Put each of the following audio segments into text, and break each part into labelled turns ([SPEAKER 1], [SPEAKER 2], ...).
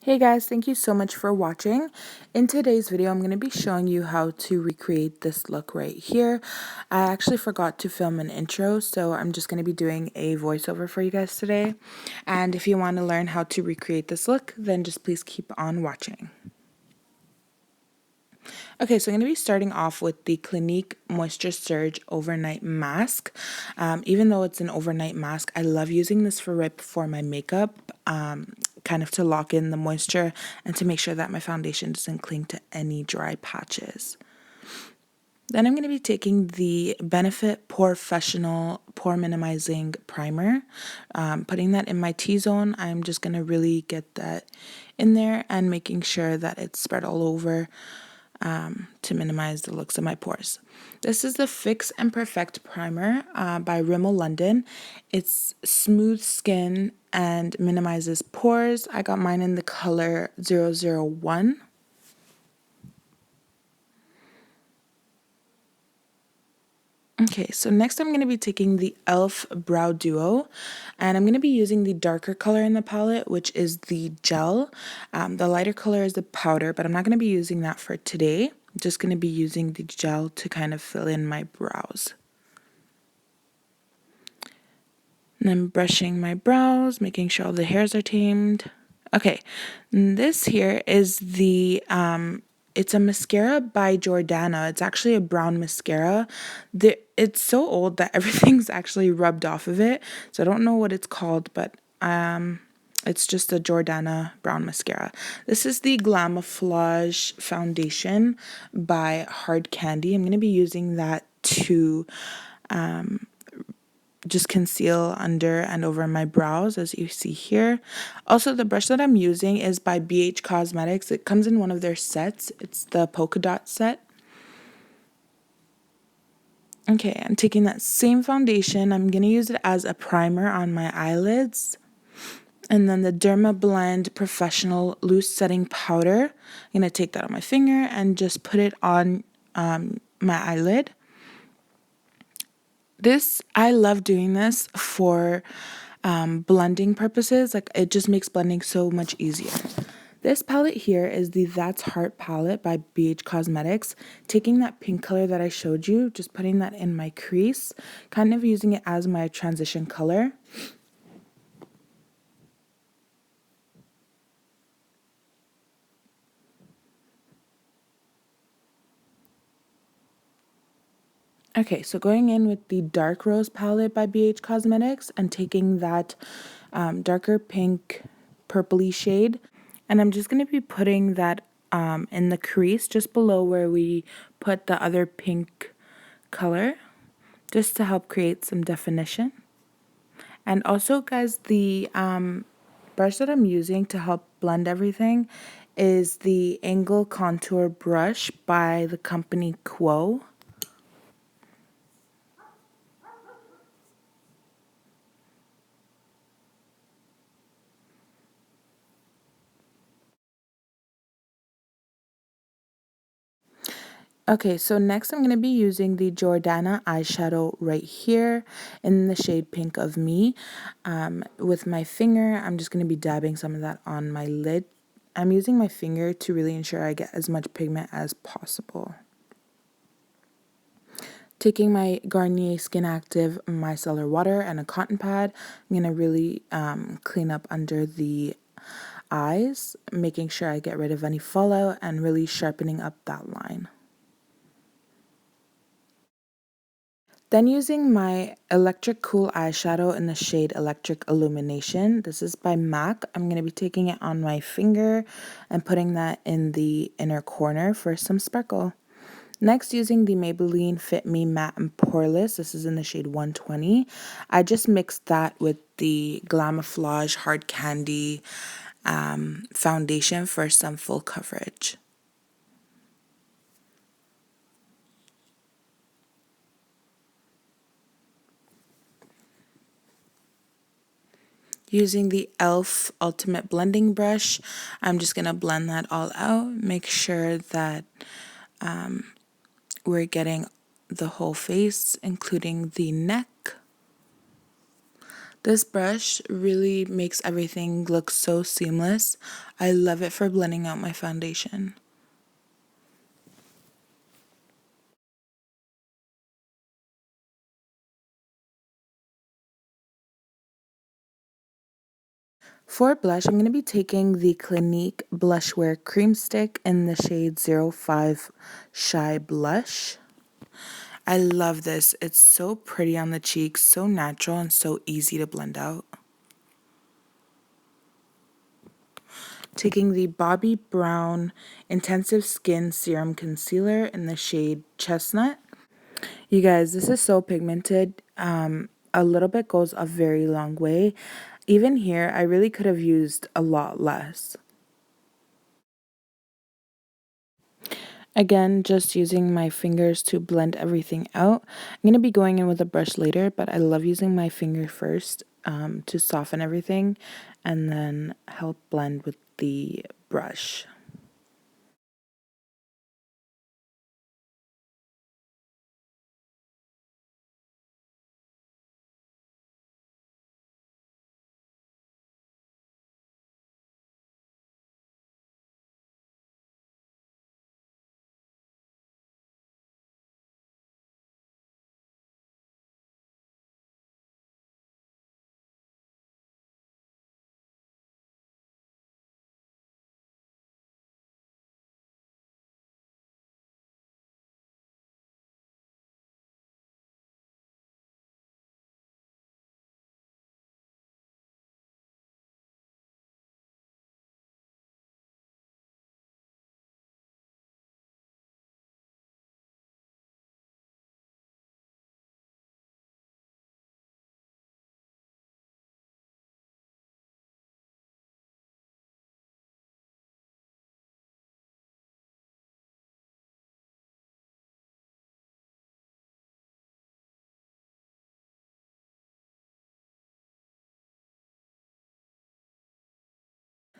[SPEAKER 1] Hey guys, thank you so much for watching. In today's video, I'm going to be showing you how to recreate this look right here. I actually forgot to film an intro, so I'm just going to be doing a voiceover for you guys today. And if you want to learn how to recreate this look, then just please keep on watching. Okay, so I'm going to be starting off with the Clinique Moisture Surge Overnight Mask. Even though it's an overnight mask, I love using this for right before my makeup, kind of to lock in the moisture and to make sure that my foundation doesn't cling to any dry patches. Then I'm going to be taking the Benefit Professional Pore Minimizing Primer, putting that in my T-zone. I'm just going to really get that in there and making sure that it's spread all over to minimize the looks of my pores. This is the Fix and Perfect Primer by Rimmel London. It's smooth skin and minimizes pores. I got mine in the color 001. Okay, so next I'm going to be taking the e.l.f. Brow Duo, and I'm going to be using the darker color in the palette, which is the gel. The lighter color is the powder, but I'm not going to be using that for today. I'm just going to be using the gel to kind of fill in my brows. And I'm brushing my brows, making sure all the hairs are tamed. Okay, this here is the it's a mascara by Jordana. It's actually a brown mascara. It's so old that everything's actually rubbed off of it. So I don't know what it's called, but it's just a Jordana brown mascara. This is the Glamouflage foundation by Hard Candy. I'm going to be using that to just conceal under and over my brows, as you see here. Also, the brush that I'm using is by BH Cosmetics. It comes in one of their sets. It's the polka dot set. Okay, I'm taking that same foundation. I'm going to use it as a primer on my eyelids. And then the Derma Blend Professional Loose Setting Powder. I'm going to take that on my finger and just put it on my eyelid. I love doing this for blending purposes. Like, it just makes blending so much easier. This palette here is the That's Heart palette by BH Cosmetics. Taking that pink color that I showed you, just putting that in my crease, kind of using it as my transition color. Okay, so going in with the Dark Rose palette by BH Cosmetics and taking that darker pink purpley shade. And I'm just going to be putting that in the crease just below where we put the other pink color, just to help create some definition. And also, guys, the brush that I'm using to help blend everything is the Angle Contour Brush by the company Quo. Okay, so next I'm going to be using the Jordana eyeshadow right here in the shade Pink of Me. With my finger, I'm just going to be dabbing some of that on my lid. I'm using my finger to really ensure I get as much pigment as possible. Taking my Garnier Skin Active Micellar Water and a cotton pad, I'm going to really clean up under the eyes, making sure I get rid of any fallout and really sharpening up that line. Then using my Electric Cool eyeshadow in the shade Electric Illumination. This is by MAC. I'm going to be taking it on my finger and putting that in the inner corner for some sparkle. Next, using the Maybelline Fit Me Matte and Poreless. This is in the shade 120. I just mixed that with the Glamouflage Hard Candy foundation for some full coverage. Using the e.l.f. Ultimate Blending Brush, I'm just going to blend that all out. Make sure that we're getting the whole face, including the neck, This brush really makes everything look so seamless. I love it for blending out my foundation. For blush, I'm going to be taking the Clinique Blushwear Cream Stick in the shade 05 Shy Blush. I love this. It's so pretty on the cheeks, so natural, and so easy to blend out. Taking the Bobbi Brown Intensive Skin Serum Concealer in the shade Chestnut. You guys, this is so pigmented. A little bit goes a very long way. Even here, I really could have used a lot less. Again, just using my fingers to blend everything out. I'm going to be going in with a brush later, but I love using my finger first to soften everything and then help blend with the brush.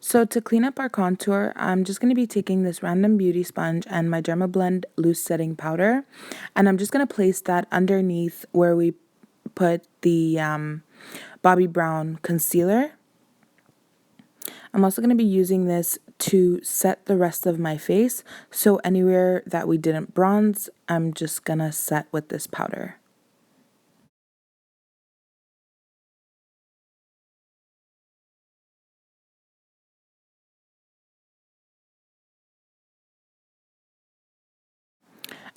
[SPEAKER 1] So to clean up our contour, I'm just going to be taking this random beauty sponge and my Dermablend loose setting powder. And I'm just going to place that underneath where we put the Bobbi Brown concealer. I'm also going to be using this to set the rest of my face. So anywhere that we didn't bronze, I'm just going to set with this powder.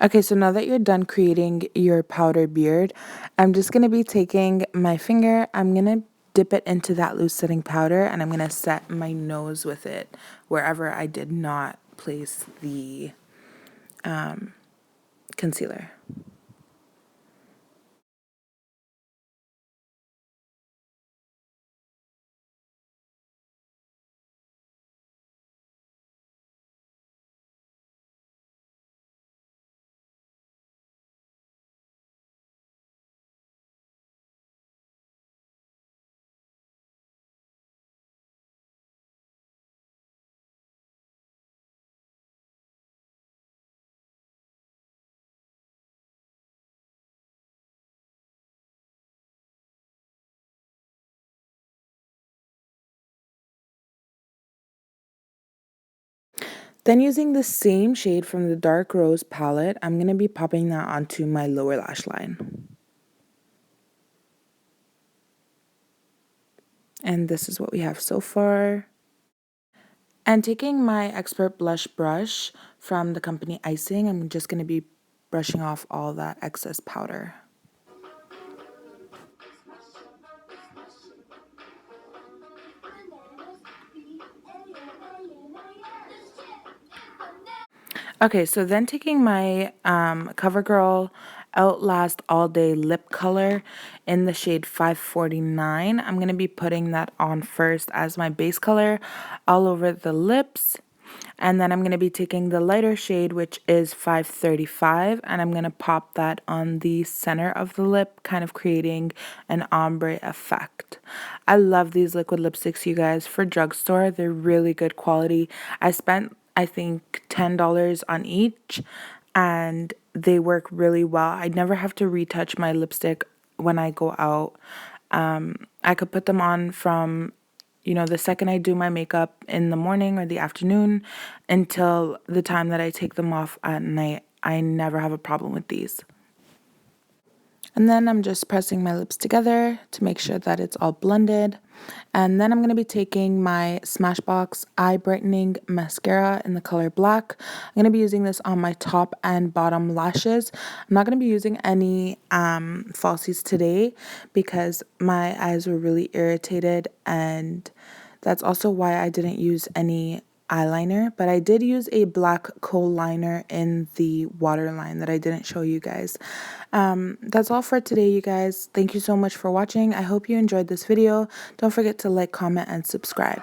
[SPEAKER 1] Okay, so now that you're done creating your powder beard, I'm just going to be taking my finger, I'm going to dip it into that loose setting powder, and I'm going to set my nose with it wherever I did not place the concealer. Then using the same shade from the Dark Rose palette, I'm going to be popping that onto my lower lash line. And this is what we have so far. And taking my Expert Blush brush from the company Icing, I'm just going to be brushing off all that excess powder. Okay, so then taking my CoverGirl Outlast All Day Lip Color in the shade 549, I'm going to be putting that on first as my base color all over the lips. And then I'm going to be taking the lighter shade, which is 535, and I'm going to pop that on the center of the lip, kind of creating an ombre effect. I love these liquid lipsticks, you guys. For drugstore, they're really good quality. I spent, I think, $10 on each, and they work really well. I never have to retouch my lipstick when I go out. I could put them on from, the second I do my makeup in the morning or the afternoon until the time that I take them off at night. I never have a problem with these. And then I'm just pressing my lips together to make sure that it's all blended. And then I'm going to be taking my Smashbox Eye Brightening Mascara in the color black. I'm going to be using this on my top and bottom lashes. I'm not going to be using any falsies today because my eyes were really irritated, and that's also why I didn't use any eyeliner, but I did use a black kohl liner in the waterline that I didn't show you guys. That's all for today, you guys. Thank you so much for watching. I hope you enjoyed this video. Don't forget to like, comment, and subscribe.